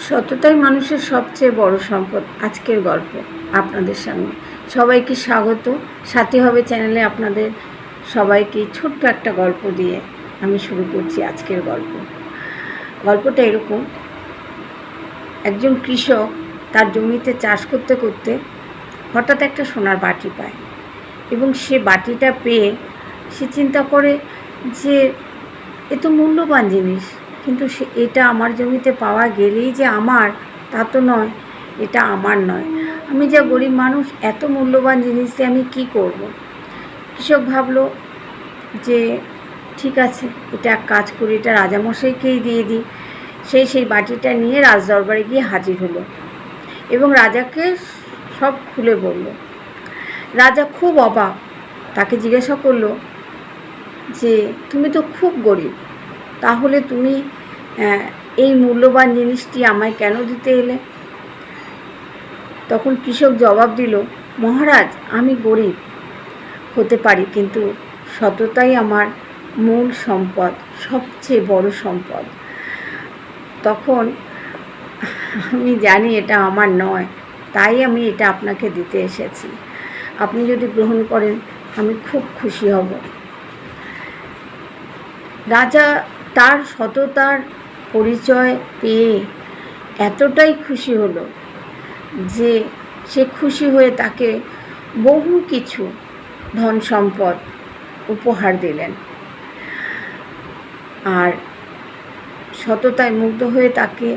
সততাই মানুষের সবচেয়ে বড় সম্পদ। আজকের গল্প আপনাদের সামনে। সবাইকে স্বাগত। সাথী হবে চ্যানেলে আপনাদের সবাইকে ছোট্ট একটা গল্প দিয়ে আমি শুরু করছি আজকের গল্প। গল্পটা এরকম, একজন কৃষক তার জমিতে চাষ করতে করতে হঠাৎ একটা সোনার বাটি পায় এবং সে বাটিটা পেয়ে সে চিন্তা করে যে এ তো মূল্যবান জিনিস, কিন্তু এটা আমার জমিতে পাওয়া গেলেই যে আমার, তা তো নয়। এটা আমার নয়, আমি যা গরিব মানুষ, এত মূল্যবান জিনিস দিয়ে আমি কি করব। কৃষক ভাবলো যে ঠিক আছে, এটা এক কাজ করি, এটা রাজামশাইকেই দিয়ে দিই। সেই বাটিটা নিয়ে রাজদরবারে গিয়ে হাজির হলো এবং রাজাকে সব খুলে বলল। রাজা খুব অবাক, তাকে জিজ্ঞাসা করলো যে তুমি তো খুব গরিব, তাহলে তুমি এই মূল্যবান জিনিসটি আমায় কেন দিতে এলে? তখন কৃষক জবাব দিল, মহারাজ, আমি গরিব হতে পারি, কিন্তু সততাই আমার মূল সম্পদ, সবচেয়ে বড় সম্পদ। তখন আমি জানি এটা আমার নয়, তাই আমি এটা আপনাকে দিতে এসেছি। আপনি যদি গ্রহণ করেন আমি খুব খুশি হব। রাজা তার সততার পরিচয় পেয়ে এতটাই খুশি হলো যে সে খুশি হয়ে তাকে বহু কিছু ধন সম্পদ উপহার দিলেন আর সততায় মুগ্ধ হয়ে তাকে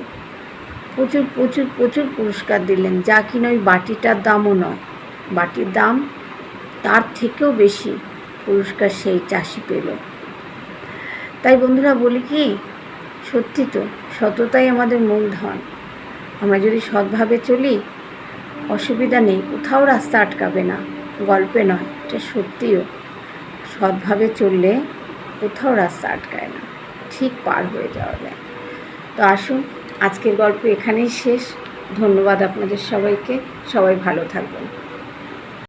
প্রচুর প্রচুর প্রচুর পুরস্কার দিলেন, যা কিনা ওই বাটিটার দামও নয়। বাটির দাম তার থেকেও বেশি পুরস্কার সেই চাষি পেল। তাই বন্ধুরা বলি কি, সত্যি তো সততাই আমাদের মূলধন। আমরা যদি সৎভাবে চলি অসুবিধা নেই, কোথাও রাস্তা আটকাবে না। গল্পে নয়, এটা সত্যিও। সৎভাবে চললে কোথাও রাস্তা আটকায় না, ঠিক পার হয়ে যাওয়া যায়। তো আসুন, আজকের গল্প এখানেই শেষ। ধন্যবাদ আপনাদের সবাইকে। সবাই ভালো থাকবেন।